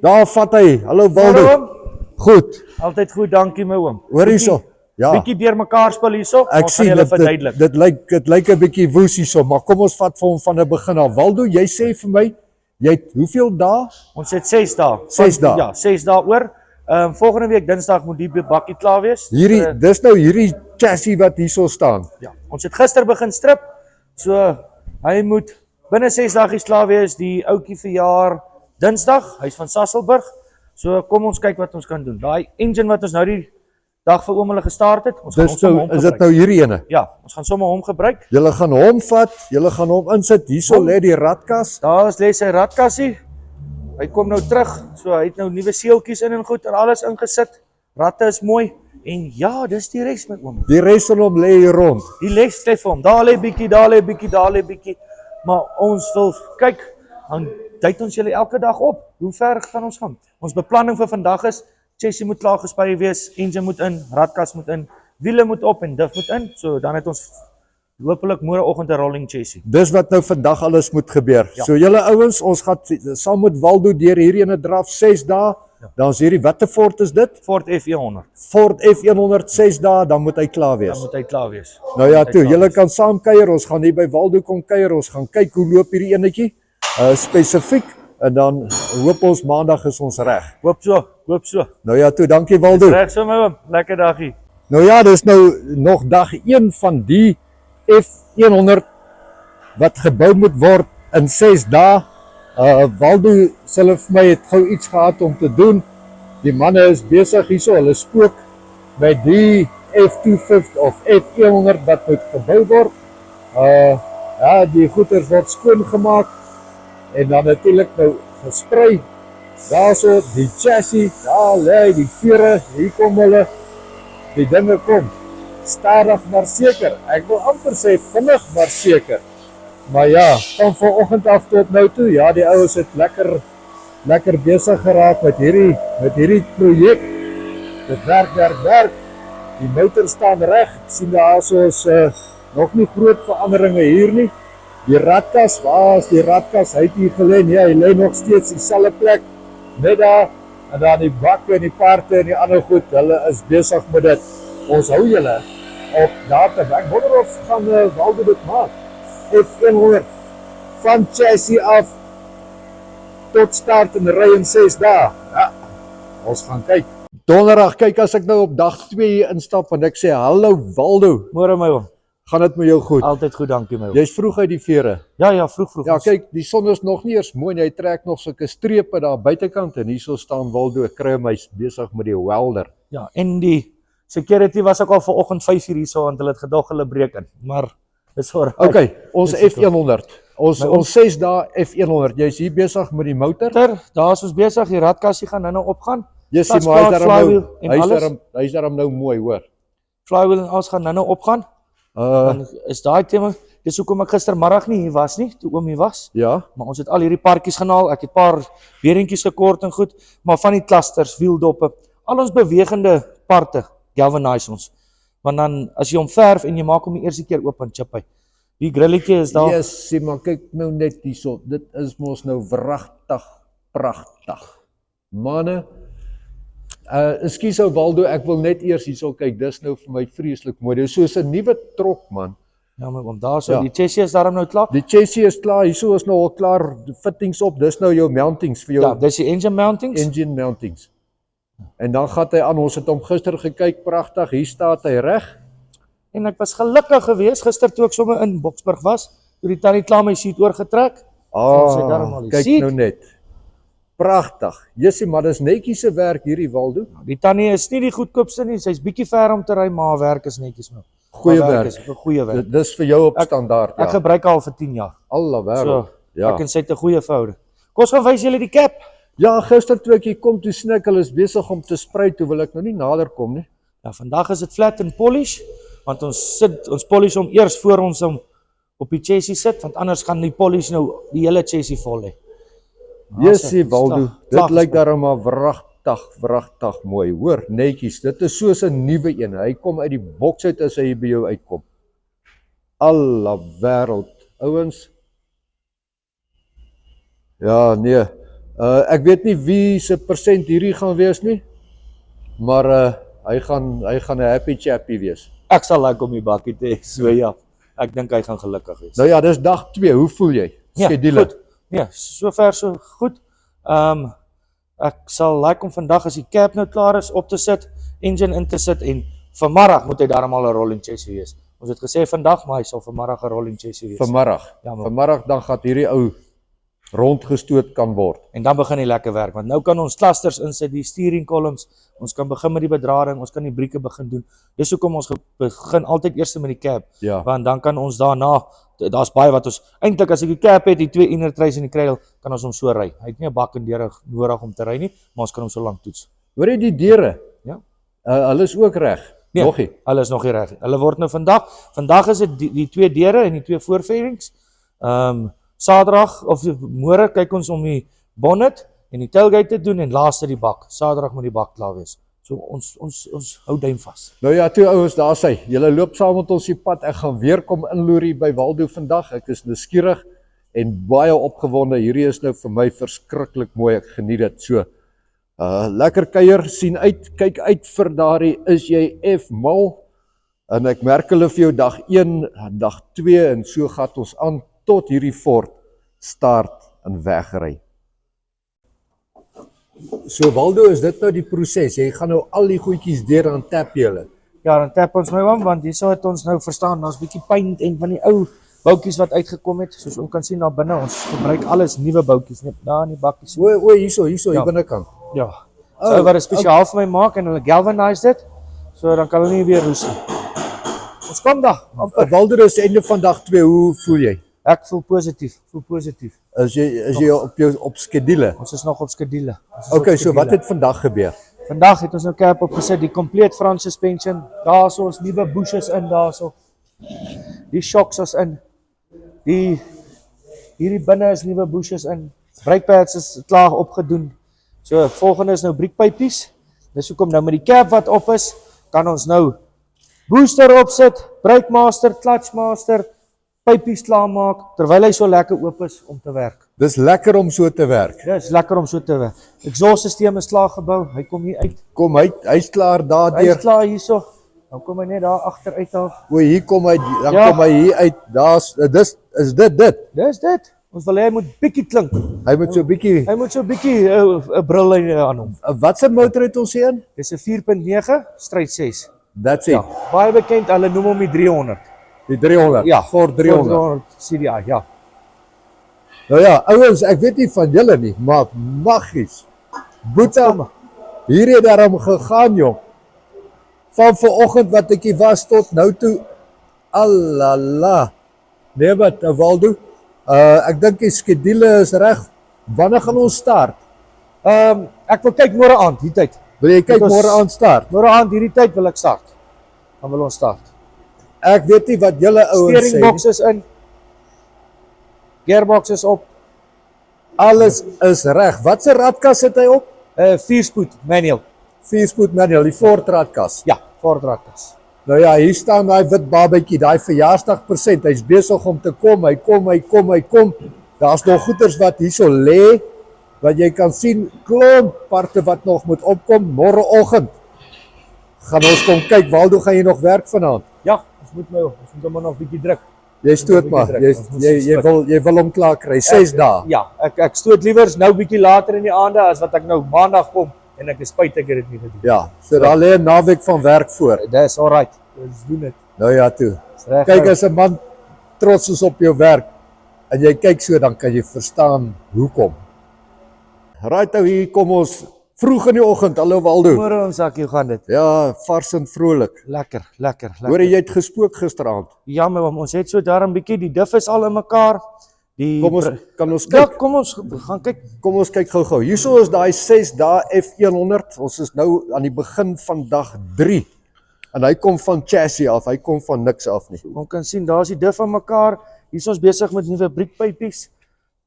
Daar vat hy. Hallo Waldo. Hallo, oom. Goed. Altyd goed, dankie my oom. Hoor hierso. Ja. Bietjie deur mekaar spel hierso. Ek Ons gaan sien julle dit verduidelik. dit lyk 'n bietjie woes hierso, maar kom ons vat vir hom van 'n begin af. Waldo, jy sê vir my, jy het hoeveel dae? Ons het 6 dae. 6 dae. Ja, 6 dae oor. Volgende week Dinsdag moet die bakkie klaar wees. Dis nou hierdie chassis wat hierso staan. Ja, ons het gister begin strip. So hy moet binne 6 dae klaar wees. Die ouetjie verjaar Dinsdag. Hy's van Sasolburg. So kom ons kyk wat ons kan doen. Daai engine wat ons nou die dag vir oom hulle gestart het, ons gaan Dis sommer nou, hom is dit gebruik. nou hierdie ene? Ja, ons gaan sommer hom gebruik. Julle gaan hom vat, julle gaan hom insit. Hierso lê die radkas. Daar lê sy radkassie. Hy kom nou terug. So hy het nou nuwe seeltjies in en goed en alles ingesit. Ratte is mooi. En ja, dis die res met oom. Die res van hom lê hier rond. Die les lê vir hom. Daar lê bietjie, daar lê bietjie, daar lê bietjie. Maar ons wil kyk, dan tyd ons julle elke dag op. Hoe ver gaan ons gaan? Ons beplanning vir vandag is chassis moet klaar gespy wees, engine moet in, radkas moet in, wiele moet op en diff moet in. So dan het ons hopelik môreoggend 'n rolling chassis. Dis wat nou vandag alles moet gebeur. Ja. So julle ouens, ons gaan saam met Waldo deur hierdie ene draf 6 dae. Dan is hierdie watter Ford is dit? Ford F100. Ford F100 6 dae, dan moet hy klaar Dan wees. moet hy klaar wees. Nou ja, toe, julle kan saam kuier. Ons gaan hier by Waldo kom kuier. Ons gaan kyk hoe loop hierdie enetjie spesifiek en dan hoop ons maandag is ons reg. Hoop so, hoop so. Nou ja, toe, dankie Waldo. Reg so my oom. Lekker dagie. Nou ja, dis nou nog dag 1 van die F100 wat gebou moet word in 6 dae. Waldo sê vir my het gou iets gehad om te doen. Die manne is besig hierso, hulle spook met die F250 of F100 wat moet gebou word. Ja, die goeder word skoongemaak en dan natuurlik nou gesprei. Daarso die chassis, daar lê die vere, hier kom hulle. Die dinge kom stadig maar seker. Ek wil amper sê vinnig maar seker. Maar ja, van vanoggend af tot nou toe, ja, die ouens het lekker besig geraak met hierdie projek. Dit werk. Die motor staan reg. Ek sien daar is nog nie groot veranderinge hier nie. Die radkas, waar is die radkas? Hy het hier gelê. Nee, hy lê nog steeds dieselfde plek. Net daar en dan die bakke en die paarte en die ander goed. Hulle is besig met dit. Ons hou julle op datum. Ek wonder of gaan Waldo dit maak. F100 van chassis af tot start en ry in 6 dae. Ja, ons gaan kyk. Donderdag, kyk as ek nou op dag 2 hier instap en ek sê hallo Waldo, Môre my oom. gaan dit met jou goed? Altyd goed, dankie my oom. Jy's vroeg uit die vere. Ja, vroeg. Ja, kyk, die son is nog nie eers mooi nie. Hy trek nog sulke strepe daar buitekant en hierso staan Waldo, ek kry hom hy's besig met die welder. Ja, en die security was ook al vanoggend 5:00 hierso want hulle het gedog hulle breek in. Maar dis alright. Okay, ons Dis F100. Ons 6 dae F100. Jy's hier besig met die motor? Daar's ons besig, die radkassie gaan nou opgaan. Jy sien maar hy's daarom nou mooi, hoor. Flywheel en alles gaan nou opgaan. Dan is daai tema, dis hoekom ek gistermiddag nie hier was nie, toe oom hier was. Ja. Maar ons het al hierdie partjies gehaal. Ek het 'n paar beerentjies gekort en goed, maar van die clusters, wieldoppe, al ons bewegende parte galvanise ons. Want dan as jy hom verf en jy maak hom die eerste keer oop en chip hy. Die grilletjie is daar. Yes, sien maar kyk nou net hierso. Dit is mos nou wragtig pragtig. Manne, ekskuus ou Waldo, ek wil net eers hierso kyk. Dis nou vir my vreeslik mooi. Dis soos 'n nuwe trok, man. Ja, maar oom, daarso, Ja. die chassis is daarom nou klaar. Die chassis is klaar. Hierso is nou al klaar die fittings op. Dis nou jou mountings vir jou Ja, dis die engine mountings. engine mountings. En dan gaan hy aan. Ons het hom gister gekyk, pragtig. Hier staan hy reg. En ek was gelukkig geweest gister toe ek sommer in Boksburg was, toe die tannie klaar my seat oorgetrek. Ons het daarom al die Kyk seat. nou net. Pragtig. Jessie, maar dis netjies se werk hierdie Waldo. Die tannie is nie die goedkoopste nie, sy's bietjie ver om te ry, maar haar werk is netjies nou. Goeie Haar werk. is 'n goeie werk. Dis vir jou op standaard, Ek ja. gebruik haar al vir 10 jaar. Alle wêreld. So, Ja. ek en sy het 'n goeie verhouding. Kom ons gaan wys julle die cap. Ja, gister toe ek hier kom toe snik, hulle is besig om te sprei, toe wil ek nou nie nader kom nie. Ja, vandag is dit flat and polish, want ons polish hom eers voor ons hom op die chassis sit, want anders gaan die polish nou die hele chassis vol lê. Jessie Waldo, dit lyk daarom maar wragtig mooi. Hoor, netjies. Dit is soos 'n nuwe een. Hy kom uit die boks uit as hy by jou uitkom. Alle wêreld, ouens. Ja, nee. Ek weet nie wie se persent hierdie gaan wees nie, maar hy gaan 'n happy chappy wees. Ek sal like om die bakkie te hê, so ja. Ek dink hy gaan gelukkig wees. Nou ja, dis dag 2. Hoe voel jy? Skedule. Goed. Nee, sover so goed. Ek sal like om vandag as die cab nou klaar is op te sit, engine in te sit en vanmiddag moet hy daarom al 'n rolling chassis wees. Ons het gesê vandag, maar hy sal vanmiddag 'n rolling chassis wees. Vanmiddag. Ja, man. Vanmiddag dan gaan hierdie ou rondgestoot kan word. En dan begin die lekker werk, want nou kan ons clusters insit, die steering columns, ons kan begin met die bedrading, ons kan die brieke begin doen. Dis hoekom ons begin altyd eers met die cab, Ja. want dan kan ons daarna, daar's baie wat ons, eintlik as ek die cab het, die 2 inner trays in die cradle, kan ons hom so ry. Hy het nie 'n bak en deure nodig om te ry nie, maar ons kan hom so lank toets. Hoor jy die deure? Ja. Hulle is ook reg. Nee, Nog nie. hulle is nog nie reg nie. Hulle word nou vandag is dit die 2 deure en die 2 voorvendings. Saterdag of môre kyk ons om die bonnet en die tailgate te doen en laaste die bak. Saterdag moet die bak klaar wees. So ons hou duim vas. Nou ja, toe ouens, daar sy. Julle loop saam met ons die pad. Ek gaan weer kom inloer hier by Waldo vandag. Ek is nuuskierig en baie opgewonde. Hierdie is nou vir my verskriklik mooi. Ek geniet dit. So lekker kuier, sien uit, kyk uit vir daardie is jy mal. En ek merk hulle vir jou dag 1, dag 2 en so gaan ons aan tot hierdie fort start en wegry. So Waldo, is dit nou die proses? Jy gaan nou al die goedjies deur aan tap jy hulle. Ja, dan tap ons my oom want hierso het ons nou verstaan, daar's 'n bietjie paint en van die ou boutjies wat uitgekom het. Soos ons kan sien daar binne, ons gebruik alles nuwe boutjies net daar in die bakkies. O, hierso, Ja. hier binnekant. Ja. So wat 'n spesiaal vir my maak en hulle galvanise dit. So dan kan hulle nie weer roes nie. Ons kom daar. Waldo, dis einde van dag 2. Hoe voel jy? Ek voel positief, Is jy op skedule? Ons is nog op skedule. Okay, so wat het vandag gebeur? Vandag het ons nou cab opgesit, die complete front suspension. Daarso is nuwe bushes in daarso. Die shocks is in. Hierdie binne is nuwe bushes in. Brake pads is klaar opgedoen. So volgende is nou briekpypies. Dis hoekom nou met die cab wat op is, kan ons nou booster opsit, brake master, clutch master, pypies klaarmaak terwyl hy so lekker oop is om te werk. Dis lekker om so te werk. Dis lekker om so te werk. Exhaust stelsel is klaar gebou. Hy kom hier uit. Kom hy's klaar Hy's daardeur. klaar hierso. Nou kom hy net daar agter uithaal. O, hier kom hy, dan Ja. kom hy hier uit. Is dit. Dis dit. Ons wil hê hy moet bietjie klink. Hy moet so 'n bietjie. Hy moet so 'n bietjie 'n brillyn aan hom. Watse motor het ons hier? Dis 'n 4.9 stryd 6. That's it. Ja, baie bekend. Hulle noem hom die 300. Die 300. Ja, Ford 300. CDI, ja. Nou ja, ouens, ek weet nie van julle nie, maar magies. Boeta, hier het daarom gegaan, jong. Van vanoggend wat ek hier was tot nou toe. Alala. Nee, wat Waldo? Ek dink die skedule is reg. Wanneer gaan ons start? Ek wil kyk môre aand, die tyd. Wil jy kyk Dit was- môre aan start? Môre aand hierdie tyd wil ek start. Dan wil ons start. Ek weet nie wat julle ouens sê Steering nie. box is in. Gearbox is op. Alles is reg. Wat se radkas het hy op? 4-spoed manual. 4-spoed manual, die Ford radkas. Ja, Ford radkas. Nou ja, hier staan daai wit babatjie, daai verjaarsdagpresent. Hy's besig om te kom. Hy kom. Daar's nog goeders wat hierso lê wat jy kan sien, klomp parte wat nog moet opkom. Môreoggend gaan ons kom kyk. Waldo, gaan jy nog werk vanaand? Ja, ons moet hom nog 'n bietjie druk. Jy stoot maar. Jy wil hom klaar kry. 6 dae. Ja, ek stoot liewers nou bietjie later in die aande as wat ek nou maandag kom en ek is spyt ek het dit nie gedoen. Ja, so daar lê 'n naweek van werk voor. Dis alright. Ons doen dit. Nou ja, toe. Dis reg. Kyk, as 'n man trots is op jou werk en jy kyk so, dan kan jy verstaan hoekom. Right, ou, hier kom ons vroeg in die oggend. Hallo Waldo. Môre ons sakkie gaan dit. Ja, vars en vrolik. Lekker. Hoor jy het gespook gisteraand? Ja, my oom, ons het so daarom bietjie die diff is al in mekaar. Kan ons Ja, kyk? kom ons gaan kyk. Kom ons kyk gou-gou. Hierso is daai 6 dae F100. Ons is nou aan die begin van dag 3. En hy kom van chassis af. Hy kom van niks af nie. Ons kan sien daar's die diff in mekaar. Hier is ons besig met nuwe briekpypies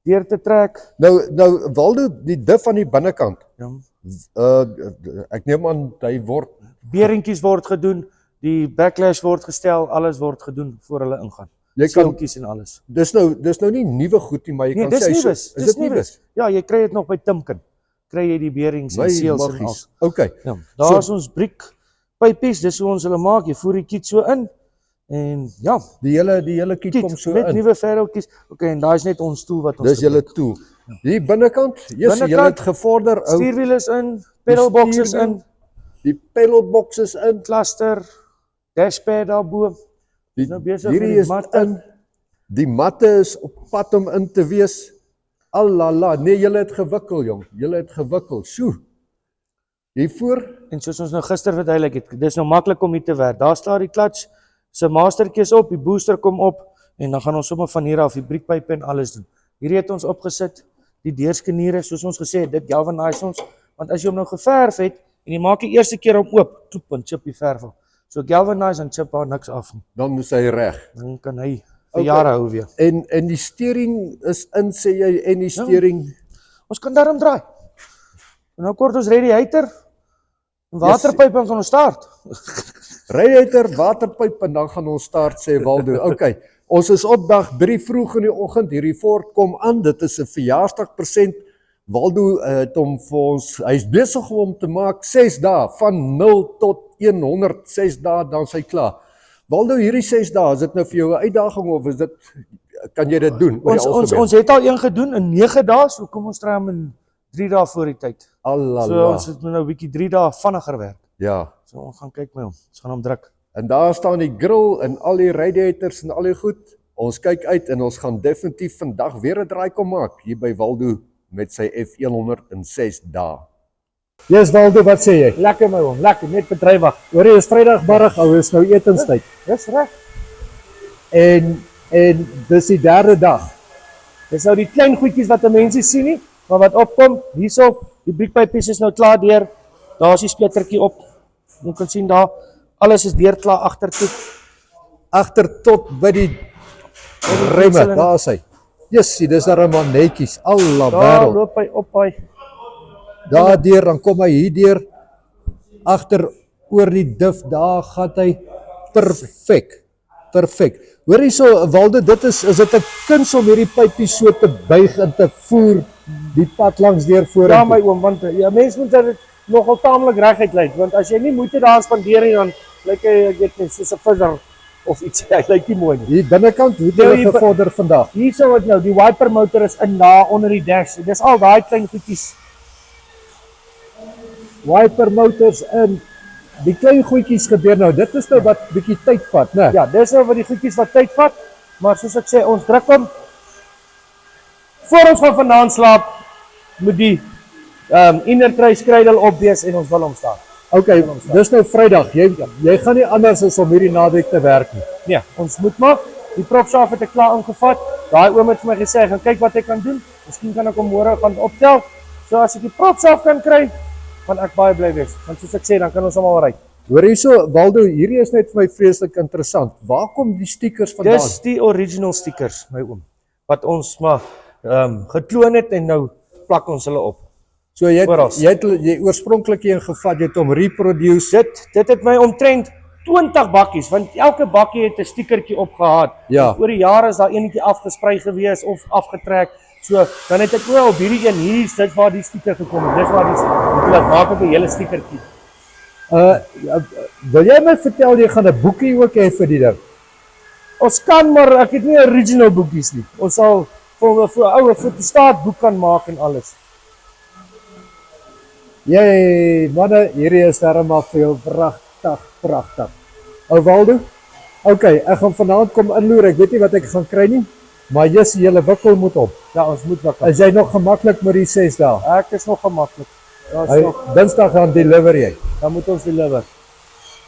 deur te trek. Nou Waldo, die diff aan die binnekant. Ja. Ek neem aan hy word Beringkies word gedoen, die backlash word gestel, alles word gedoen voor hulle ingaan. Jy kan seeltjies en alles. dis nou nie nuwe goed nie, maar jy Nee, kan dis sê hy nuus. is Dis dit nuus. Ja, jy kry dit nog by Timken. Kry jy die beerings en seels en al. magies. Okay. Ja, daar is ons briekpypies, dis hoe ons hulle maak. Jy voer die kit so in en ja, Die hele kit kom so met in. nuwe ferrootjies. Okay, en daai is net ons tool wat ons Dis julle tool. Die binnekant, yes, julle het gevorder ou stuurwiel is in, pedalboxes stuurwiel. in, die pedalboxes in. cluster, dashpad daarbo. Die, Nou besig hierdie met die is matte. in. Die matte is op pad om in te wees. Alala, nee, julle het gewikkel jong. Julle het gewikkel. Sjoe. Hier voor, En soos ons nou gister verduidelik het, dis nou maklik om hier te werk. Daar staan die clutch, se mastertjie is op, die booster kom op en dan gaan ons sommer van hier af die briekpype en alles doen. Hierdie het ons opgesit, die deurskeniere, soos ons gesê het, dit galvanise ons, want as jy hom nou geverf het en jy maak die eerste keer hom oop, klop en chip die verf af. So galvanise en chip daar niks af nie. dan is hy reg. Dan kan hy vir jare hou weer. En die steering is in sê jy en die steering Ons kan daarom draai. En nou kort ons radiator en waterpype en kan ons start. radiator, waterpyp en dan gaan ons start sê Waldo. Okay. Ons is op dag 3 vroeg in die oggend. Hierdie Ford kom aan. Dit is 'n verjaarsdagpresent. Waldo het hom vir ons. Hy's besig om hom te maak 6 dae van 0 tot 100 6 dae dan sy klaar. Waldo, hierdie 6 dae, is dit nou vir jou 'n uitdaging of is dit kan jy dit doen? Ons het al een gedoen in 9 dae, so kom ons try hom in 3 dae voor die tyd. Alala. So ons het nou 'n bietjie 3 dae vinniger werk. Ja. So ons gaan kyk met hom. Ons gaan hom druk. En daar staan die grill en al die radiators en al die goed. Ons kyk uit en ons gaan definitief vandag weer 'n draai kom maak hier by Waldo met sy F100 in 6 dae. Yes Waldo, wat sê jy? Lekker my hom, lekker, net bedrywig. Hoor jy, is Vrydagmiddag, ou is nou etenstyd. Dis reg. En dis die derde dag. Dis nou die klein goedjies wat mense sien nie, maar wat opkom, hierso, die briekpypies is nou klaar deur. Daar is die splittertjie op. Jy kan sien daar, alles is deur klaar agtertoe. Agter tot by die remme, daar is hy. Jessie, dis daar maar netjies. Alla Daar wêreld. loop hy op hy. Daardeur dan kom hy hierdeur agter oor die dif, daar gaan hy perfek. Perfek. Hoor hierso Waldo, dit is dit 'n kuns om hierdie pypie so te buig en te voer die pad langs deur vorentoe. Ja my oom, want ja, mense moet dit nogal taamlik reguit lyk, want as jy nie moeite daar spandeer nie, dan lyk hy, ek weet nie, soos 'n visser of iets. Hy lyk nie mooi nie. Hier binnekant, hoe het Nou, jy hier gevorder vandag? Hierso wat nou, die wiper motor is in daar onder die dash. Dis al daai klein goedjies. Wiper motors in. Die klein goedjies gebeur nou. Dit is nou wat bietjie tyd vat, né? Ja, dis nou wat die goedjies wat tyd vat, maar soos ek sê, ons druk hom. Voor ons gaan vanaand slaap, moet die inner tray skrydel op wees en ons wil hom staan. Okay, dis nou Vrydag. Jy gaan nie anders as om hierdie naweek te werk nie. Nee, ons moet maar. Die propshaaf het ek klaar ingevat. Daai oom het vir my gesê, gaan kyk wat ek kan doen. Miskien kan ek hom môre gaan optel. So as ek die propshaaf kan kry, gaan ek baie bly wees. Want soos ek sê, dan kan ons almal ry. Hoor hierso, Waldo, hierdie is net vir my vreeslik interessant. Waar kom die stickers vandaan? Dis die original stickers, my oom, wat ons maar gekloon het en nou plak ons hulle op. So jy Oral. jy oorspronklik een gevat, jy het hom reproduce. Dit het my omtrent 20 bakkies, want elke bakkie het 'n stickertjie op gehad. Ja. Oor die jare is daar eenetjie afgesprei gewees of afgetrek. So dan het ek wel op hierdie een hier, dit waar die sticker gekom het. Dis waar die laat maak op 'n hele stickertjie. Wil jy my vertel jy gaan 'n boekie ook hê vir die ding? Ons kan maar ek het nie original boekies nie. Ons sal vir 'n oue fotostaatboek kan maak en alles. Jee, manne, hierdie is darem maar veel pragtig. Ou Waldo? Okay, ek gaan vanaand kom inloer. Ek weet nie wat ek gaan kry nie, maar jy's julle wikkel moet op. Ja, ons moet wikkel. Is jy nog gemaklik met die 6 dae? Ek is nog gemaklik. Ja, so, Dinsdag gaan deliver jy. dan moet ons deliver.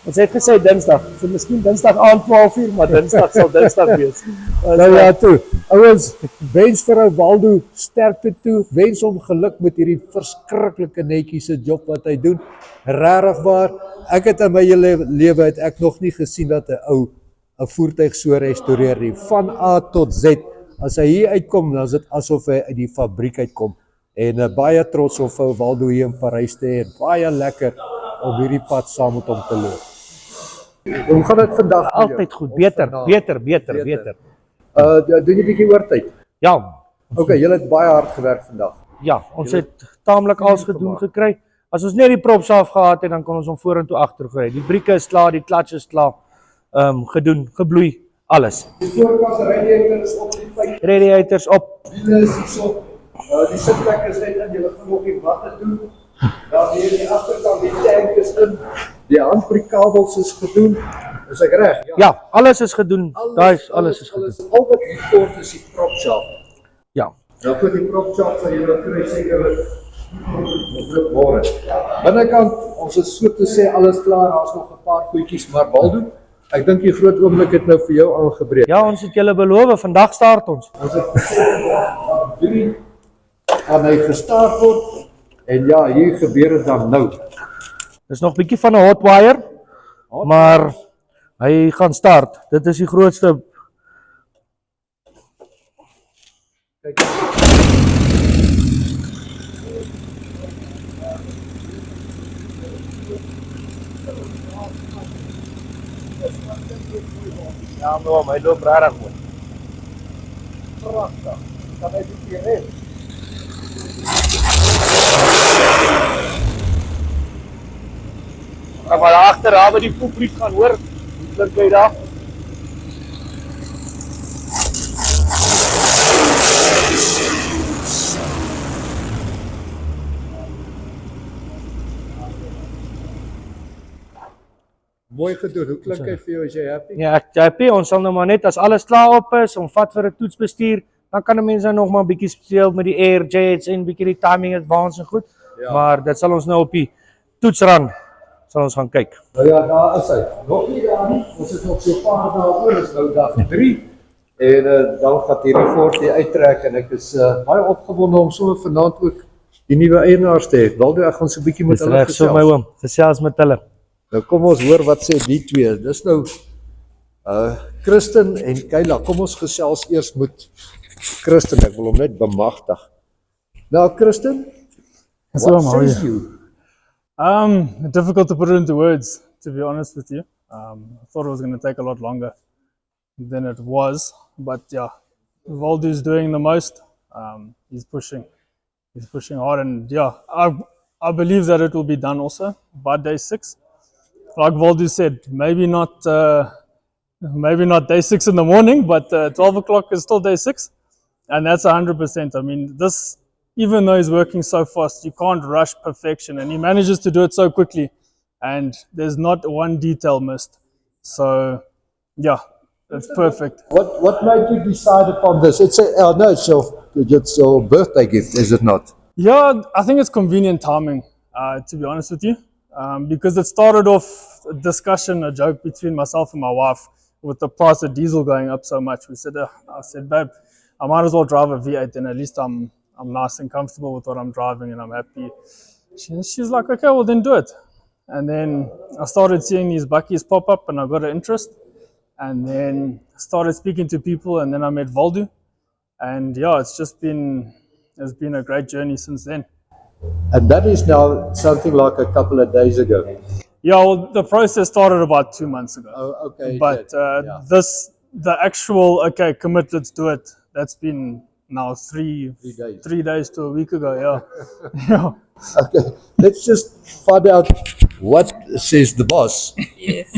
Ons het gesê Dinsdag, so miskien Dinsdag aand 12:00, maar Dinsdag sal Dinsdag wees. Nou ja toe. Ouens, wens vir ou Waldo sterkte toe. Wens hom geluk met hierdie verskriklike netjiese job wat hy doen. Regtig waar. Ek het in my hele lewe het ek nog nie gesien dat 'n ou 'n voertuig so restoreer nie. Van A tot Z. As hy hier uitkom, dan is dit asof hy uit die fabriek uitkom. En baie trots om vir Waldo hier in Parys te hê. En baie lekker om hierdie pad saam met hom te loop. Hoe gaan dit vandag? Altyd goed, beter. Doen jy 'n bietjie oortyd? Ja, Okay, julle het baie hard gewerk vandag. ja, ons het taamlik alles gedoen gekry. As ons net die props af gehad het, dan kon ons hom vorentoe agter gooi. Die brieke is klaar, die klats is klaar. Gedoen, gebloei, alles. Die voorkant radiator is op die pyp, Radiators op. wiele is hierso. Die sitplek is net in, julle gaan nog nie wat te doen. Dan hier die agterkant, die tank is in. Die handbriekabels is gedoen. Is ek reg? Ja, alles is gedoen. Alles is gedoen. Al wat hier kort is die prop shop. Ja. Nou vir die prop shop sal julle kry sekerlik môre. Binnekant, ons is so te sê alles klaar, daar's nog 'n paar goedjies, maar Waldo, ek dink die groot oomblik het nou vir jou aangebreek. Ja, ons het julle beloof, vandag start ons. Ons het gesê 3 gaan hy gestart word en ja, hier gebeur dit dan nou. Dis nog bietjie van 'n hot wire, maar hy gaan start. Dit is die grootste. Kyk. Ja, maar hy loop regtig goed. Pragtig. Kan hy bietjie red? Ek maar agter daar by die poepriet gaan hoor. Klink jy daar? Mooi gedoen. Hoe klink hy vir jou, is jy happy? Ja, ek happy, ons sal nou maar net as alles klaar op is, om vat vir 'n toetsbestuur, dan kan 'n mens nou nog maar 'n bietjie speel met die air jets en bietjie die timing advance en goed. Ja. Maar dit sal ons nou op die toetsrand sal ons gaan kyk. Nou ja, daar is hy. Nog nie daar nie. Ons het nog so 'n paar dae oor, is nou dag 3. En dan gaan hierdie Ford hier uittrek en ek is baie opgewonde om sommer vanaand ook die nuwe eienaars te hê. Waldo, ek gaan so 'n bietjie met Dis hulle reg so my oom, gesels met hulle. Nou kom ons hoor wat sê die twee. Dis nou Kristen en Kayla. Kom ons gesels eers met Kristen. Ek wil hom net bemagtig. Nou Kristen, So, what how are says you? you? Difficult to put into words, to be honest with you. I thought it was going to take a lot longer than it was, but yeah, Valdu's doing the most. He's pushing hard, and yeah, I believe that it will be done also by day 6. Like Valdu said, maybe not day 6 in the morning, but 12 o'clock is still day 6, and that's 100%. I mean, this. Even though he's working so fast, you can't rush perfection, and he manages to do it so quickly, and there's not one detail missed. So, yeah, it's perfect. What made you decide upon this? It's your birthday gift, is it not? Yeah, I think it's convenient timing, to be honest with you, because it started off a discussion, a joke between myself and my wife with the price of diesel going up so much. I said, babe, I might as well drive a V8, and at least I'm nice and comfortable with what I'm driving and I'm happy. She's like, okay, well then do it. And then I started seeing these bakkies pop up and I got an interest. And then started speaking to people and then I met Valdu. And yeah, it's been a great journey since then. And that is now something like a couple of days ago. Yeah, well, the process started about 2 months ago. Oh, okay. But yeah. the actual, okay, commit, let's do it, that's been now 3 days to a week ago, yeah. Yeah. Okay, let's just find out what says the boss. Yes.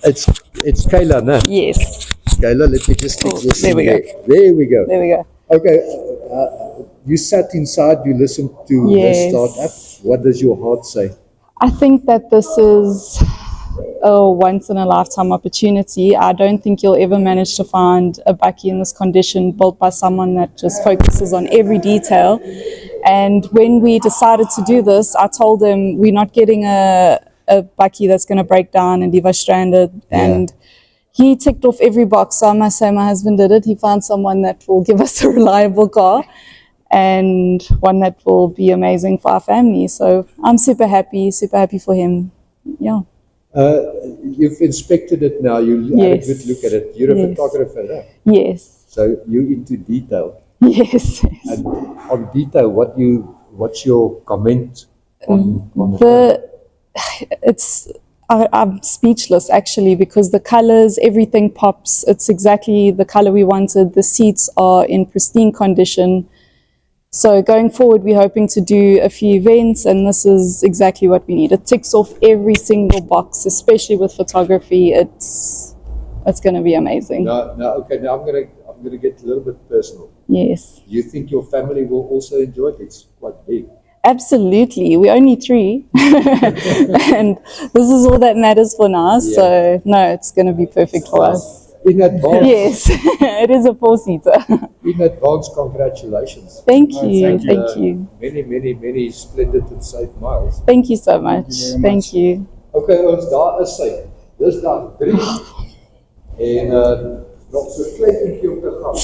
It's Kayla, no? Yes. Kayla, let me just stick this there in we go. There we go. There we go. Okay, you sat inside, you listened to Yes. this startup. What does your heart say? I think that this is a once in a lifetime opportunity. I don't think you'll ever manage to find a bakkie in this condition built by someone that just focuses on every detail. And when we decided to do this, I told him we're not getting a bakkie that's going to break down and leave us stranded. And he ticked off every box. So I must say my husband did it. He found someone that will give us a reliable car and one that will be amazing for our family. So I'm super happy for him. Yeah. You've inspected it now, you had a Yes. good look at it. You're a Yes. photographer, no? Yes. So you're into detail. Yes. And on detail, what's your comment on I'm speechless actually, because the colors, everything pops. It's exactly the color we wanted. The seats are in pristine condition. So going forward, we're hoping to do a few events, and this is exactly what we need. It ticks off every single box, especially with photography. It's going to be amazing. Now, okay, now I'm gonna get a little bit personal. Yes, You think your family will also enjoy it? It's quite big. absolutely. We're only 3, and this is all that matters for now. So no, it's going to be perfect for us. In advance, Yes, it is a 4-seater. in advance, congratulations. Thank you, thank you, Many splendid and safe miles. thank you so much. Thank you. Okay, ons daar is sy. Dis dag 3. En nog so klein bietjie om te gaan.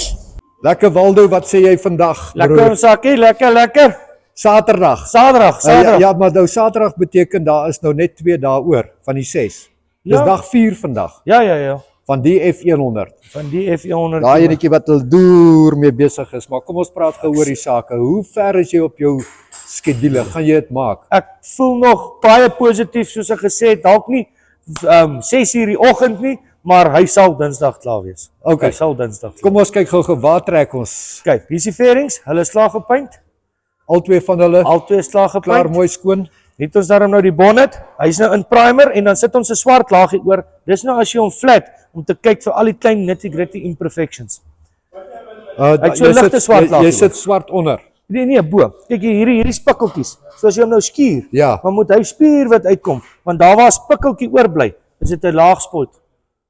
Lekker Waldo, wat sê jy vandag? Lekker sakkie, lekker. Saterdag. Saterdag. Ja, maar nou Saterdag beteken daar is nou net 2 dae oor van die 6. Dis Ja. dag 4 vandag Ja. van die F100. Van die F100. Daai enetjie wat hulle deur mee besig is, maar kom ons praat gou oor die sake. Hoe ver is jy op jou skedule? Gaan jy dit maak? Ek voel nog baie positief, soos ek gesê het, dalk nie 6:00 die oggend nie, maar hy sal Dinsdag klaar wees. Okay. Hy sal Dinsdag klaar. Kom ons kyk gou waar trek ons. Kyk, hier's die fairings, hulle is klaar gepaint. Albei van hulle Albei is klaar klaar gepaint. mooi skoon. Het ons daarom nou die bonnet. Hy's nou in primer en dan sit ons 'n swart laagie oor. Dis nou as jy hom flat om te kyk vir al die klein nitty-gritty imperfections. Ek so ligte swart jy laagie sit swart onder. Nee, bo. Kyk hierdie spikkeltjies. So as jy hom nou skuur, Ja. maar moet hy spier wat uitkom, want daar waar 'n spikkeltjie oorbly, is dit 'n laag spot.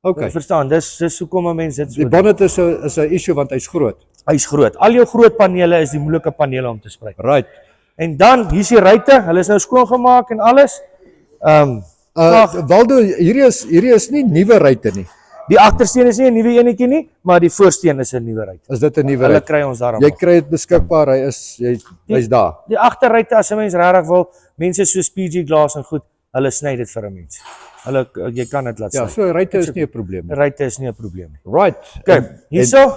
Okay. Jy verstaan, dis hoekom 'n mens dit so Die doen. bonnet is 'n issue want hy's groot. Hy's groot. Al jou groot panele is die moeilike panele om te sprei. Right. En dan hier's die ruitte, hulle is nou skoongemaak en alles. Waldo, hierdie is nie nuwe ruitte nie. Die agtersteen is nie 'n nuwe enetjie nie, maar die voorsteen is 'n nuwe ruit. Is dit 'n nuwe Hulle ruit? kry ons daarom. Jy kry dit beskikbaar. Hy's daar. Die agterruitte, as 'n mens regtig wil, mense soos PG Glass en goed, hulle sny dit vir 'n mens. Jy kan dit laat Ja, sny. so ruitte is nie 'n probleem nie. Ruitte is nie 'n probleem nie. Right. Kyk, hierso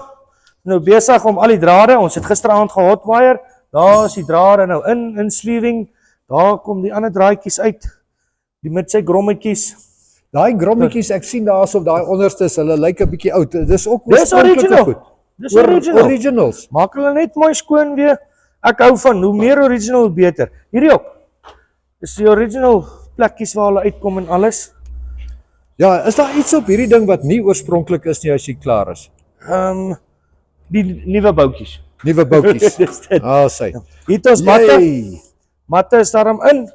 nou besig om al die drade. Ons het gisteraand gehotwire. Daar is die drade nou in sleeving. Daar kom die ander draadjies uit. Die mitsy grommetjies. Daai grommetjies ek sien daarso op daai onderstes, hulle lyk 'n bietjie oud. Dis ook Dis oorspronklike original. goed. Dis original. Originals. Maak hulle net mooi skoon weer. Ek hou van hoe meer original hoe beter. Hierdie ook. Dis die original plekkies waar hulle uitkom en alles. Ja, is daar iets op hierdie ding wat nie oorspronklik is nie as jy klaar is? Die nuwe boutjies. Nuwe boutjies. Dis dit. Sy. Hier het ons matte. Yay. Matte is daarom in.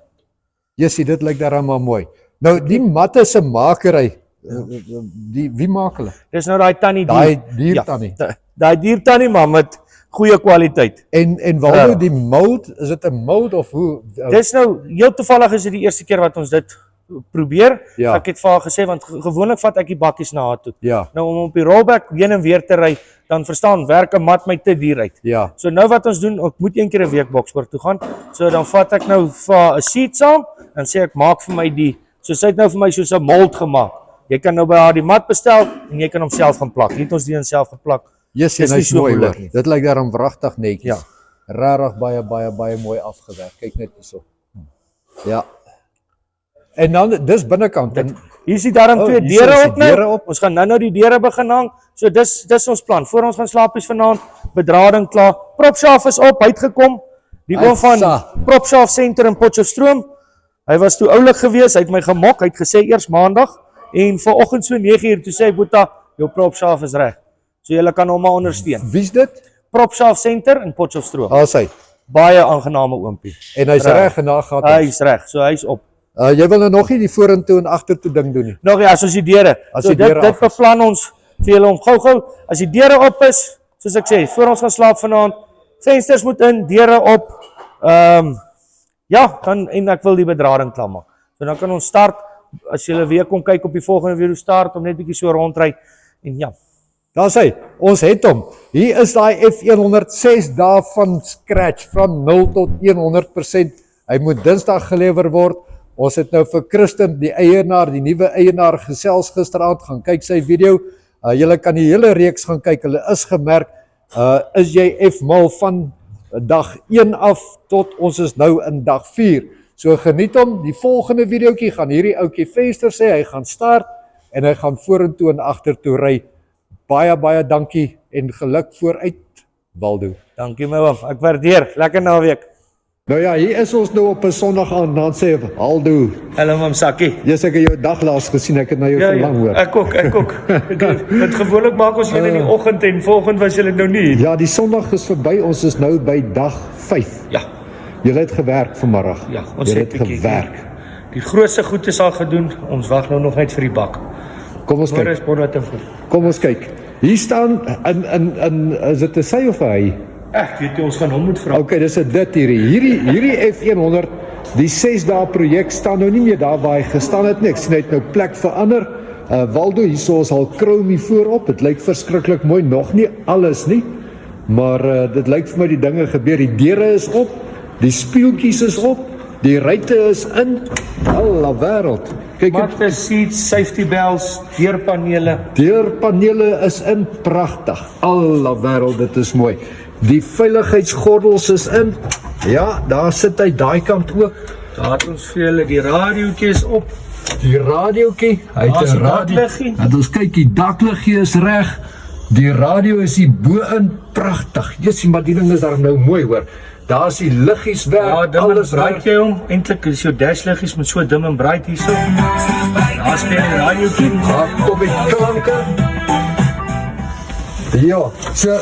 Jessie, dit lyk daarom maar mooi. Nou die matte se makery, wie maak hulle? Dis nou daai tannie Daai diertannie. Daai diertannie maar met goeie kwaliteit. En Waldo, die mold, is dit 'n mold of hoe? Dis nou heel toevallig is dit die eerste keer wat ons dit probeer. Ja. Ek het vir haar gesê want gewoonlik vat ek die bakkies na haar toe. Ja, Nou om op die rollback heen en weer te ry, dan verstaan werk 'n mat my te duur uit. ja. So nou wat ons doen, ek moet een keer 'n week Boksburg toe gaan. So dan vat ek nou vir haar 'n seat saam en sê ek maak vir my die, so sy het nou vir my soos 'n mold gemaak. Jy kan nou by haar die mat bestel en jy kan hom self gaan plak. Hier het ons die in self geplak. Jessie, Dis nie hy's so mooi moeilik hoor. nie. Dit lyk daarom wragtig netjies. Ja. Regtig baie mooi afgewerk. Kyk net hierso. Ja. En dan dis binnekant en Hier is die darm Oh, twee hier deure is die op nou. deure op. Ons gaan nou die deure begin hang. So dis ons plan. Voor ons gaan slaapies vanaand, bedrading klaar. Propshaft is op, hy het gekom. Die oom van Uitsa. Propshaft Center in Potchefstroom. Hy was toe oulik geweest, hy het my gemok. Hy het gesê eers maandag en vanoggend so 9:00 toe sê hy Boeta, jou propshaft is reg. So julle kan hom maar ondersteun. wie's dit? Propshaft Center in Potchefstroom. Sy. Baie aangename oompie. En hy's reg en daar gaan Hy's reg. So hy's op. Jy wil nou nog nie die vorentoe en agtertoe ding doen nie. Nog ja, soos die deure. As So die deure dit af is. beplan ons vir julle om gou-gou as die deure op is, soos ek sê, voor ons gaan slaap vanaand, vensters moet in, deure op. Ja, dan en ek wil die bedrading klaar maak. So dan kan ons start as julle weer kom kyk op die volgende video start om net bietjie so rondry en ja. Daar's hy. Ons het hom. Hier is daai F100 6 dae van scratch van 0 tot 100%. Hy moet Dinsdag gelewer word. Ons het nou vir Christen, die eienaar, die nuwe eienaar gesels gisteraand, gaan kyk sy video. Julle kan die hele reeks gaan kyk. Hulle is gemerk. Is jy F-mal van dag 1 af tot ons is nou in dag 4. So geniet hom, die volgende videoetjie gaan hierdie ouetjie venster sê, hy gaan start en hy gaan vorentoe en agtertoe ry. Baie dankie en geluk vooruit, Waldo. Dankie my oom, ek waardeer, lekker naweek. Nou ja, hier is ons nou op 'n Sondag aand, dan sê Waldo, Hallo mam Sakkie. jy's ek jou dag laas gesien, ek het na jou verlang hoor. ek ook. Dit gewoonlik maak ons julle in die oggend en volgende was julle nou nie. Ja, die Sondag is verby, ons is nou by dag 5. Ja, Julle het gewerk vanmiddag. ja, ons Julle het het bietjie gewerk. Die grootste goed is al gedoen, ons wag nou nog net vir die bak. Kom ons Môre kyk. is bonnet en goed. Kom ons kyk. Hier staan in is dit 'n sy of 'n hy? Ek weet jy, ons gaan hom moet vra. Okay, dis 'n dit hierdie F100, die 6 dae projek staan nou nie meer daar waar hy gestaan het nie. Ek sien hy het nou plek verander. Waldo, hierso is al chromie voorop. Dit lyk verskriklik mooi, nog nie alles nie. Maar dit lyk vir my die dinge gebeur. Die deure is op, die spieeltjies is op, die ruitte is in. Alla wêreld. Kyk, Matte seats, safety bells, deurpanele. deurpanele is in, pragtig. Alla wêreld, dit is mooi. Die veiligheidsgordels is in. Ja, daar sit hy daai kant ook. Daar het ons vir julle die radiootjie is op. Die radiootjie, hy het Daar's 'n die radio. dakliggie. En ons kyk, die dakliggie is reg. Die radio is hier bo-in, pragtig. Jessie, maar die ding is daar nou mooi hoor. Daar's die liggies werk, Ja, dim en alles bright werk. jy hom. Eintlik is jou dashliggies met so dim en bright hierso. Daar speel die radiootjie. Daar kom die klanke. Ja, so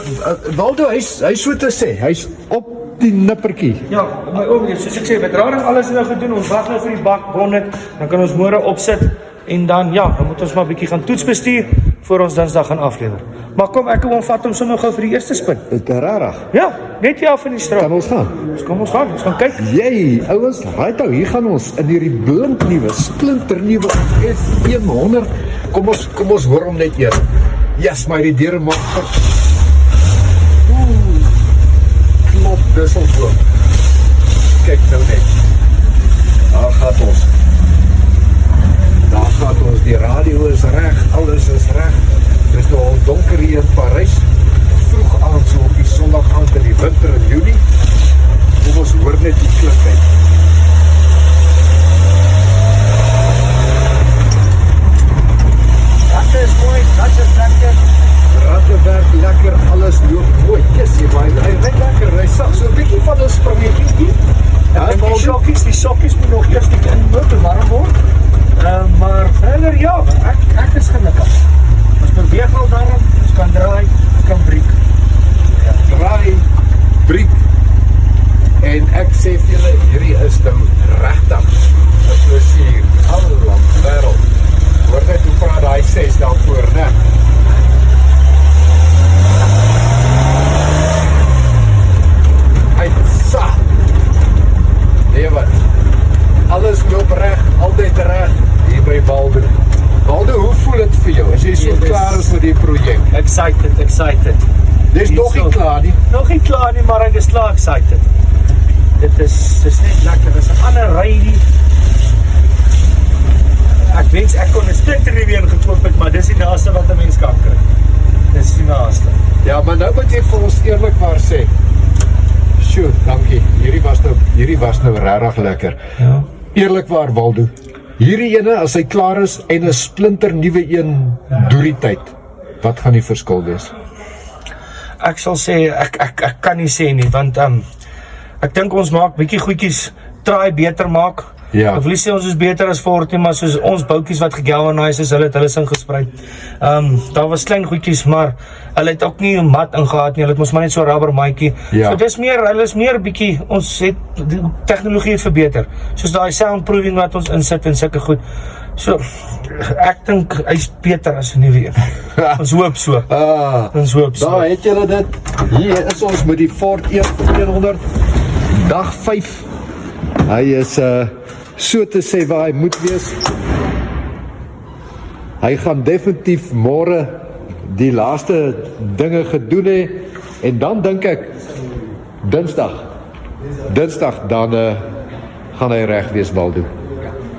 Waldo, hy's so te sê, hy's op die nippertjie. Ja, my oom, soos ek sê, met rading alles is nou gedoen. Ons wag nou vir die bak bonnet, dan kan ons môre opsit en dan ja, dan moet ons maar 'n bietjie gaan toets bestuur voor ons Dinsdag gaan aflewer. Maar kom ek kom vat hom sommer gou vir die eerste spin. Dit is rarig. Ja, net hier af in die Kan straat. ons gaan? Dus kom ons gaan kyk. Jy, ouens, right nou, hier gaan ons in hierdie blinknuwe, splinternuwe F100. Kom ons hoor hom net eers. Yes, maar die deure maak. Klop dussel voor. Kyk nou net. Daar gaan ons. Daar gaan ons, die radio is reg, alles is reg. Dit is nou al donker hier in Parys. Vroeg aand so op die Sondag aand in die winter in Junie. Kom ons hoor net die klink uit. Dat is mooi, dat is lekker. Ratte werk lekker, alles loop mooi. Jessie, maar hy ry lekker, hy sag so 'n bietjie van 'n springetjie hier. Ja, En maar die sokkies moet nog eers bietjie in motor warm word. Maar verder ja, ek is gelukkig. Ons beweeg al daarom, ons kan draai, kan breek. draai, briek. En ek sê vir julle, hierdie is nou regtig 'n plesier. Alla wêreld. Hoor net hoe praat daai 6 daarvoor, né? Hy sa. Nee wat. Alles loop reg, altyd reg hier by Waldo. Waldo, hoe voel dit vir jou as jy so klaar is met die projek? Excited. Dis nog nie klaar nie. Nog nie klaar nie, maar ek is klaar excited. Dit is net lekker. Dis 'n ander ry. Ek wens ek kon 'n splinternuwe weer gekoop het, maar dis die naaste wat 'n mens kan kry. Dis die naaste. Ja, maar nou moet jy vir ons eerlikwaar sê. Sjoe, dankie. Hierdie was nou regtig lekker. Ja. Eerlikwaar, Waldo. Hierdie ene as hy klaar is en 'n splinternuwe een deur die tyd. Wat gaan die verskil wees? Ek sal sê ek kan nie sê nie, want ek dink ons maak bietjie goedjies try beter maak. Ja. Ek wil nie sê ons is beter as Ford nie, maar soos ons boutjies wat gegalvanise is, hulle het hulle ingesprei. Daar was klein goedjies, maar hulle het ook nie 'n mat ingehaat nie. Hulle het mos maar net so 'n rubber maatjie. Ja. So dis meer, hulle is meer bietjie, ons het die tegnologie het verbeter. Soos daai soundproofing wat ons insit en sulke goed. So ek dink hy's beter as 'n nuwe een. Ons hoop so. Ons hoop so. Daar het julle dit. Hier is ons met die Ford F100 dag 5. Hy is so te sê waar hy moet wees. Hy gaan definitief môre die laaste dinge gedoen hê en dan dink ek Dinsdag dan gaan hy reg wees, Waldo.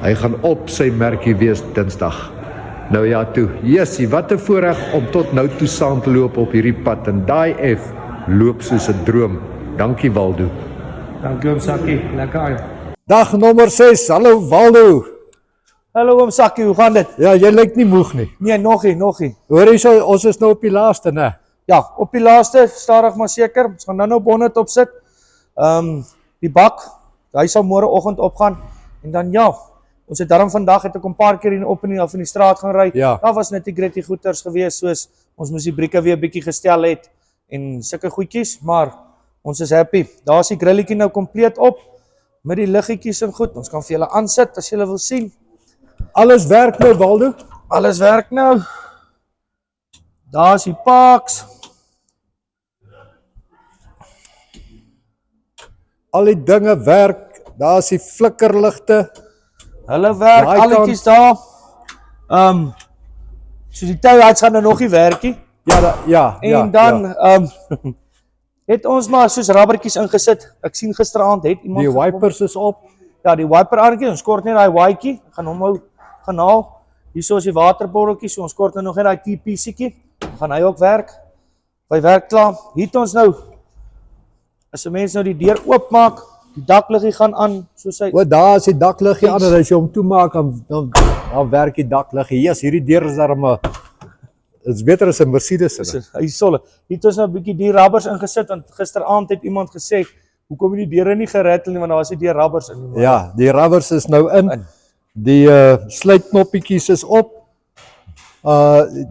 Hy gaan op sy merkie wees Dinsdag. Nou ja toe, Jessie, wat 'n voorreg om tot nou toe saam te loop op hierdie pad en daai loop soos 'n droom. Dankie Waldo. Dankie oom Sakkie, lekker aan. Dag nommer 6. Hallo Waldo. Hallo oom Sakkie, hoe gaan dit? Ja, jy lyk nie moeg nie. Nee, nog nie. Hoor jy so, ons is nou op die laaste, né? Ja, op die laaste, stadig maar seker. Ons gaan nou bonnet opsit. Die bak, hy sal môreoggend opgaan. En dan ja, ons het daarom vandag het ek 'n paar keer hier op en af in die straat gaan ry. Ja. Daar was net die gritty goeters gewees, soos ons moes die brieke weer bietjie gestel het en sulke goedjies, maar ons is happy. Daar's die grilletjie nou kompleet op met die liggetjies en goed. Ons kan vir julle aansit as julle wil sien. Alles werk nou, Waldo? Alles werk nou. Daar's die parks. Al die dinge werk. Daar's die flikkerligte. Hulle werk, Daai alletjies daar. So die touhouds gaan nou nog nie werk nie. Ja, En dan het ons maar soos rubbertjies ingesit. Ek sien gisteraand het iemand Die gekom. wipers is op. Ja, die wiper aankie, ons kort net daai waaitjie. Gaan hom gaan haal. Hierso is die waterbotteltjie, so ons kort nou nog net daai TPC'tjie. Gaan hy ook werk. Hy werk klaar. Hier het ons nou as 'n mens nou die deur oopmaak, die dakliggie gaan aan, soos hy. O, daar is die dakliggie aan en as jy hom toemaak dan werk die dakliggie. Ja, hierdie deur is daar maar dit's beter as 'n Mercedes. Hy solle. Hier het ons nou 'n bietjie die rubbers ingesit want gisteraand het iemand gesê, "Hoekom het die deure nie gerattel nie want daar was nie die rubbers in nie." Ja, die rubbers is nou in. Die sluitknoppietjies is op.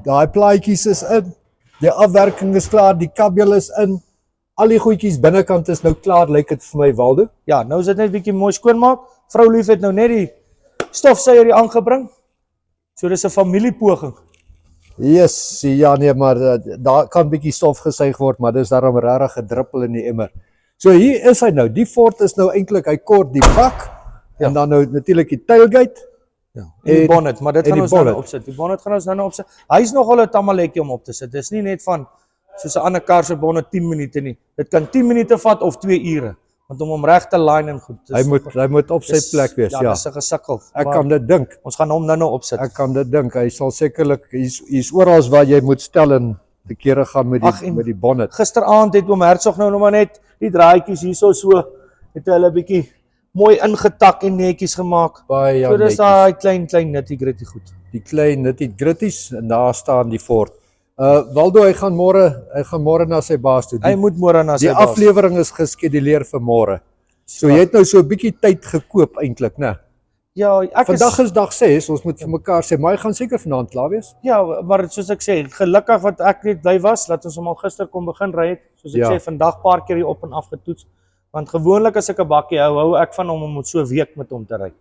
Daai plaatjies is in. Die afwerking is klaar, die kabel is in. Al die goedjies binnekant is nou klaar, lyk dit vir my, Waldo. Ja, nou is dit net bietjie mooi skoonmaak. Vrou Lief het nou net die stofsuier hier aangebring. So dis 'n familiepoging. Yes, ja nee, maar daar kan bietjie stof gesuig word, maar dis daarom regtig 'n druppel in die emmer. So hier is hy nou. Die Ford is nou eintlik hy kort die bak en dan nou natuurlik die tailgate. Ja, en die bonnet, maar dit en gaan die ons nou bonnet. opsit. Die bonnet gaan ons nou opsit. Hy's nogal 'n tamaletjie om op te sit. Dis nie net van soos 'n ander kar se bonnet 10 minute nie. Dit kan 10 minute vat of 2 ure. Want om hom reg te line en goed. Hy moet op sy plek wees, ja. Dis 'n gesukkel. Ek Maar kan dit dink. ons gaan hom nou opsit. Ek kan dit dink. Hy sal sekerlik hier's oral waar jy moet stel en te kere gaan met en die bonnet. Gisteraand het oom Hertzog nou nog maar net die draadjies hierso so het hulle bietjie mooi ingetak en netjies gemaak. Baie So dis netjies. daai klein nitty-gritty goed. Die klein nitty-gritties en daar staan die Ford. Waldo, hy gaan môre na sy baas toe. Hy moet môre na sy Die baas. aflewering is geskeduleer vir môre. So Ja. jy het nou so 'n bietjie tyd gekoop eintlik, né? Ja, ek Vandag is dag 6, ons moet vir mekaar sê, maar hy gaan seker vanaand klaar wees. Ja, maar soos ek sê, gelukkig wat ek net by was, dat ons hom al gister kon begin ry het. Soos ek Ja. sê, vandag paar keer hier op en af getoets. Want gewoonlik as ek 'n bakkie hou ek van hom om so 'n week met hom te ry.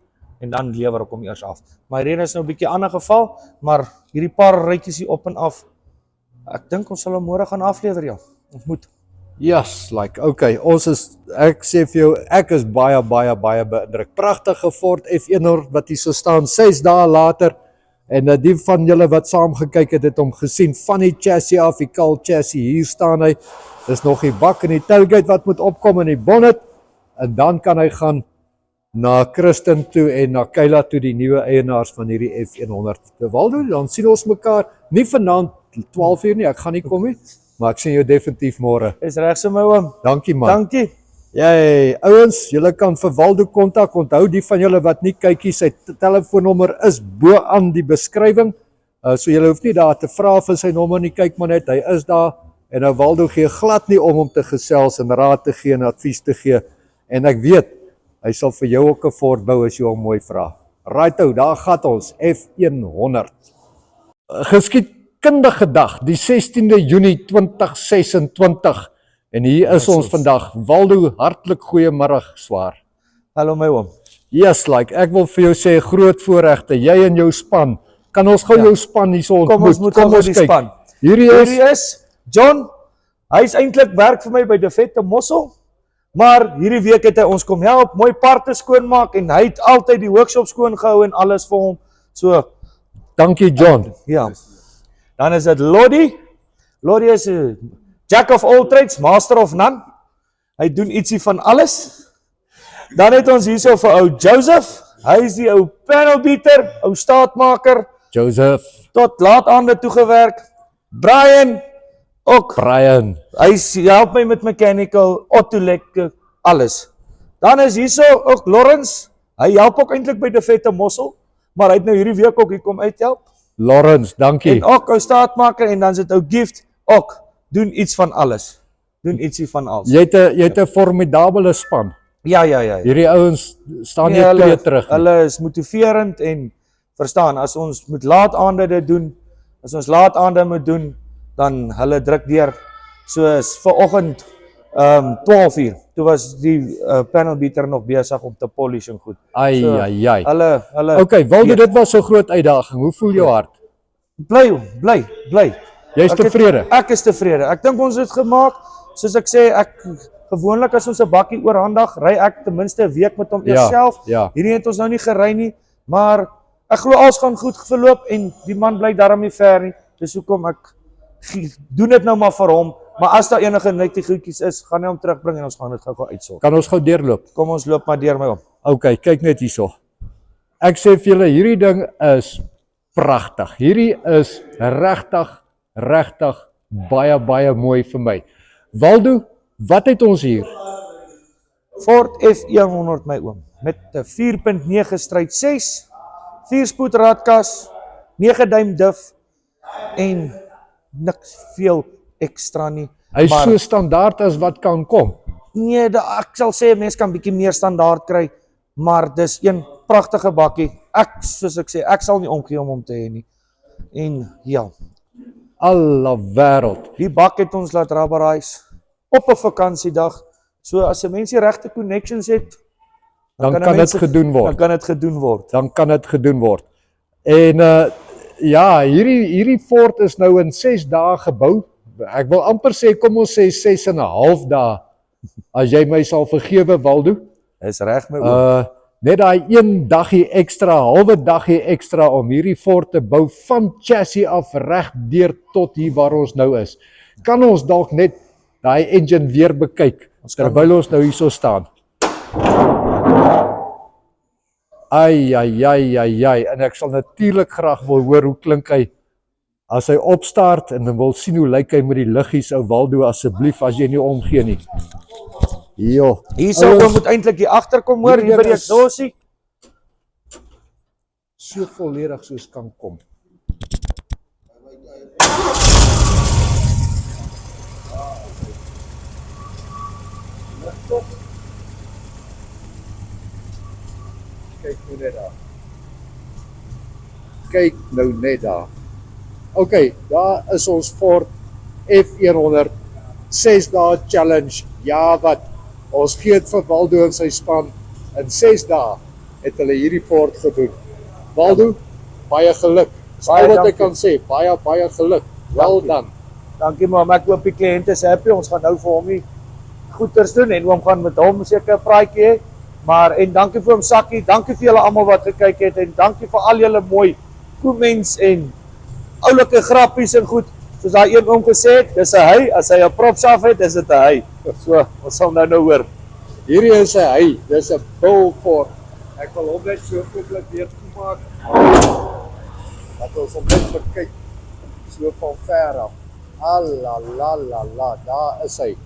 En dan lewer ek hom eers af. My rede is nou 'n bietjie ander geval, maar hierdie paar rytjies hier op en af. Ek dink ons sal hom môre gaan aflewer, ja. Ons moet. Yes, like okay, ek sê vir jou, ek is baie beïndruk. Pragtige Ford F100 wat hier so staan 6 dae later en die van julle wat saam gekyk het hom gesien van die chassis af, die kal chassis, hier staan hy. Dis nog die bak en die tailgate wat moet opkom in die bonnet en dan kan hy gaan na Christen toe en na Kayla toe, die nuwe eienaars van hierdie F100. Waldo, dan sien ons mekaar nie vanaand 12 uur nie, ek gaan nie kom nie, maar ek sien jou definitief môre. Is reg so my oom. Dankie man. Dankie. Jy, ouens, julle kan vir Waldo kontak. Onthou die van julle wat nie kyk nie, sy telefoonnommer is bo aan die beskrywing. So julle hoef nie daar te vra vir sy nommer nie, kyk maar net, hy is daar. En nou Waldo gee glad nie om te gesels en raad te gee en advies te gee. En ek weet, hy sal vir jou ook 'n Ford bou as jy hom mooi vra. Right, daar gaan ons F100. Geskiedkundige dag, die 16de Junie 2026. En hier is ons vandag. Waldo, hartlik goeiemôre, swaar. Hallo my oom. Yes, like ek wil vir jou sê groot voorregte. Jy en jou span. Kan ons gou jou span hierso ontmoet? Kom ons moet gou die span. Hierdie is John. Hy's eintlik werk vir my by De Vette Mossel. Maar hierdie week het hy ons kom help, mooi parte skoonmaak en hy het altyd die workshop skoon gehou en alles vir hom. So, dankie John. ja. Dan is dit Lottie. Lottie is 'n jack of all trades, master of none. Hy doen ietsie van alles. Dan het ons hierso vir ou Joseph. Hy is die ou panelbeater, ou staatmaker, Joseph, tot laat aande toegewerk. Brian ook. Brian, Hy help my met mechanical, autolek, alles. Dan is hierso ook Lawrence. Hy help ook eintlik by die vette mossel, maar hy het nou hierdie week ook hier kom uithelp. Lawrence, dankie. En ook ou staatmaker en dan sit ou Gift ook doen iets van alles. Doen ietsie van alles. Jy het 'n formidabele span. Ja. Hierdie ouens staan nie twee terug nie. Hulle is motiverend en verstaan, as ons moet laat aande dit doen, as ons laat aande moet doen, dan hulle druk deur. Soos vanoggend 12 uur, toe was die panel beater nog besig om te polish en goed. Ai. Hulle Okay, Waldo, dit was so groot uitdaging. Hoe voel jou hart? bly. Jy's tevrede? Ek is tevrede. Ek dink ons het gemaak. Soos ek sê, gewoonlik as ons 'n bakkie oorhandig, ry ek ten minste 'n week met hom eers self. Ja. Hierdie het ons nou nie gery nie, maar ek glo alles gaan goed verloop en die man bly darm nie ver nie. Dis hoekom ek doen dit nou maar vir hom. Maar as daar enige netjie goedjies is, gaan hy hom terugbring en ons gaan dit gou uitsorg. Kan ons gou deurloop? Kom ons loop maar deur my om. Okay, kyk net hierso. Ek sê vir julle, hierdie ding is pragtig. Hierdie is regtig baie mooi vir my. Waldo, wat het ons hier? Ford F100 my oom, met 'n 4.9 stryd 6, 4-spoed raadkas, 9 duim diff en niks veel ekstra nie. Hy's so standaard as wat kan kom. Nee, ek sal sê 'n mens kan bietjie meer standaard kry, maar dis een pragtige bakkie. Soos ek sê, ek sal nie omgee om hom te hê nie. En ja, Alla wêreld. die bak het ons laat rubberise op 'n vakansiedag. So as 'n mens die regte connections het, Dan kan dit gedoen word. Dan kan dit gedoen word. Dan kan dit gedoen word. En ja, hierdie fort is nou in 6 dae gebou. Ek wil amper sê, kom ons sê 6 en 'n half dae. As jy my sal vergewe, Waldo. Is reg my oom. Net daai een daggie ekstra, halwe daggie ekstra om hierdie fort te bou van chassis af reg deur tot hier waar ons nou is. Kan ons dalk net daai engine weer bekyk terwyl ons nou hierso staan? Ai, en ek sal natuurlik graag wil hoor hoe klink hy as hy opstart en dan wil sien hoe lyk hy met die liggies. Ou Waldo, asseblief as jy nie omgee nie. Jo. Hier sou ons moet eintlik hier agter kom hoor, hier by die exhausie. So volledig soos kan kom. Kyk nou net daar. Kyk nou net daar. Okay, daar is ons Ford F100 6 dae challenge. Ja wat, ons gee dit vir Waldo en sy span. In 6 dae het hulle hierdie Ford gedoen. Waldo, baie geluk. Baie wat ek kan sê, baie geluk. Wel dan. Dankie maar, ek hoop die kliënt is happy. Ons gaan nou vir hom die goeders doen en oom gaan met hom seker 'n praatjie hê. Maar en dankie vir hom Sakkie, dankie vir julle almal wat gekyk het en dankie vir al julle mooi comments en oulike grappies en goed. Soos daai een oom gesê het, dis 'n hy, as hy 'n props af het, is dit 'n hy. So, ons sal nou hoor. Hierdie is 'n hy, dis 'n Bull Ford. Ek wil hom net so kooplik weer toemaak. Dat ons hom net bekyk so van ver af. La, daar is hy.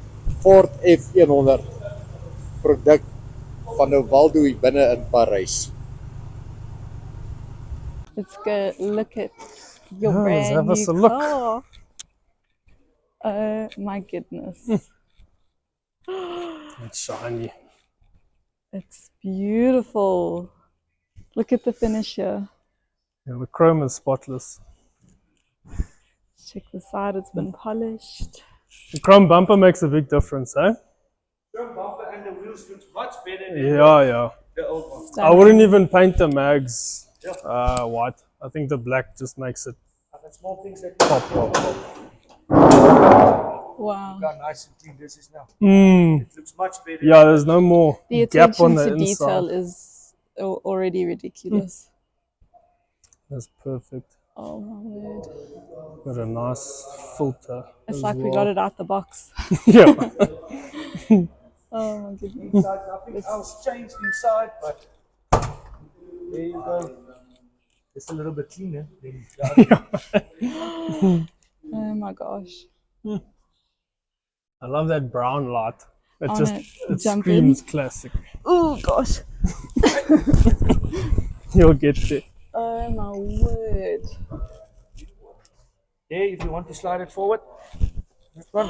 Ford F100 produk van nou Waldo hier binne in Parys. Let's go look at your Yeah, let's brand have new us a look. car. Oh my goodness. It's shiny. It's beautiful. Look at the finish here. Yeah, the chrome is spotless. Check the side, it's been polished. The chrome bumper makes a big difference, eh? The bumper and the wheels looks much better than Yeah. the old one. I wouldn't even paint the mags white. I think the black just makes it The small things that pop. Wow. got nice and clean. This is now. It looks much better. Yeah, there's no more The gap attention on the to detail inside. is already ridiculous. That's perfect. Oh my word. Got a nice filter. It's as like we well. got it out the box. Yeah. Oh my goodness. Inside, nothing else changed inside, but there you go. It's a little bit cleaner than the other. Oh my gosh. I love that brown light. It I just wanna it jump screams classic. Oh gosh. You'll get there. Oh my word. There, if you want to slide it forward. This one.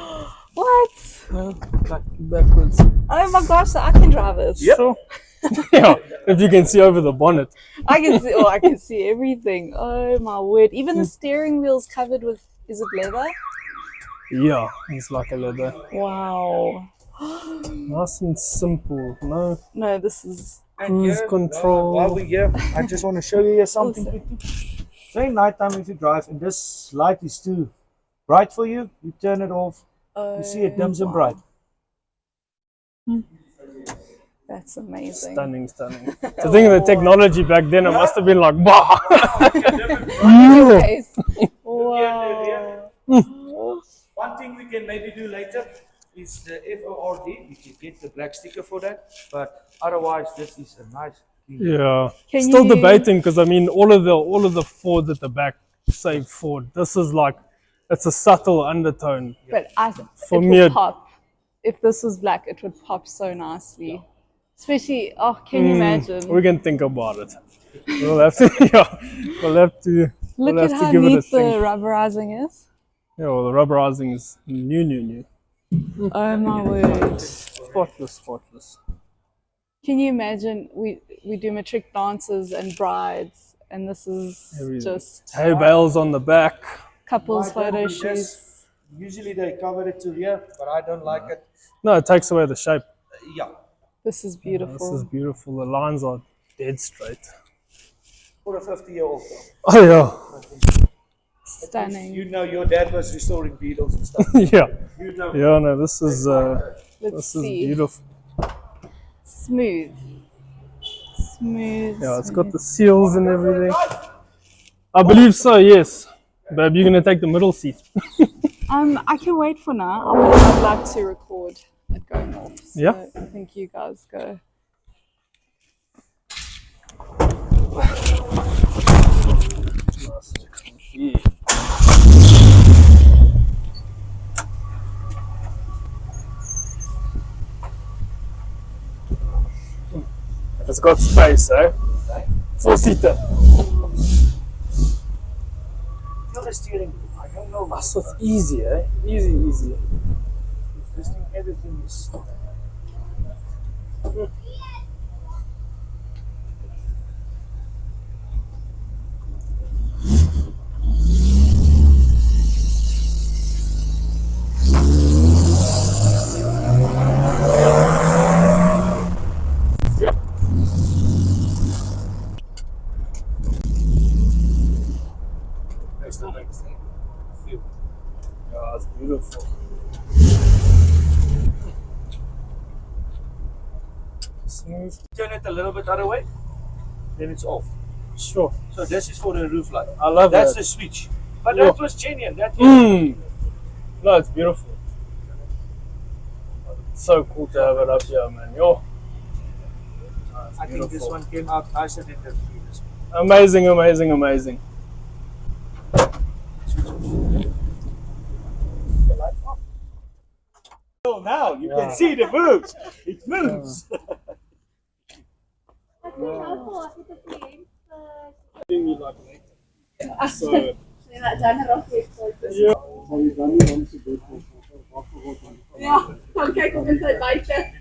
What? No, like backwards. Oh my gosh, so I can drive this. Yep. Sure. Yeah, if you can see over the bonnet. I can see I can see everything. Oh my word. Even the steering wheel's covered with, is it leather? Yeah, it's like a leather. Wow. Nice and simple. No No, this is cruise control. While we're here, I just want to show you here something Awesome. quickly. So in nighttime, if you drive and this light is too bright for you, you turn it off. You see it dims and bright. That's amazing. Stunning. The thing of the technology back then, it must have been like, wow. Anyways. Wow. One thing we can maybe do later is the FORD. You can get the black sticker for that, but otherwise, this is a nice. Yeah. Can Still you- debating because I mean, all of the Fords at the back say Ford. This is like, it's a subtle undertone. But For it me, would it- pop. If this was black, it would pop so nicely. Especially, can you imagine? We can think about it. We'll have to. Yeah. We'll have to. Look we'll at have to how give it a neat the think. rubberizing is. Yeah. Well, the rubberizing is new. Oh my word. Spotless. Can you imagine we do matric dances and brides, and this is Everything. just Hay bales on the back. couples Why don't photo we shoots. Usually they cover it to here, but I don't like it. No, it takes away the shape. Yeah, This is This beautiful. is beautiful. The lines are dead straight. for a 50-year-old. Oh yeah. Stunning. You know, your dad was restoring Beatles and stuff. Yeah. You know. Yeah. No, this is Let's this is see. beautiful. Smooth. Yeah, it's got the seals and everything. I believe so. Yes. Babe, you're gonna take the middle seat. I can wait for now. I'd like to record it going off. So Yeah. I think you guys go. It's got space, eh? 4-seater. Feel the steering wheel. I don't know. So it's easy, eh? Easy. This thing, everything is. Yeah, it's beautiful. Smooth. Turn it a little bit other way, then it's off. Sure. So this is for the roof light. I love That's that. the switch. But Yeah. that was genuine. That No, it's beautiful. It's so cool to have it up here, man. Yo. I think this one came out nicer than the previous one. Amazing. So now you can see the moves. It moves. So, Ja, dan kijk op in zijn lijstje.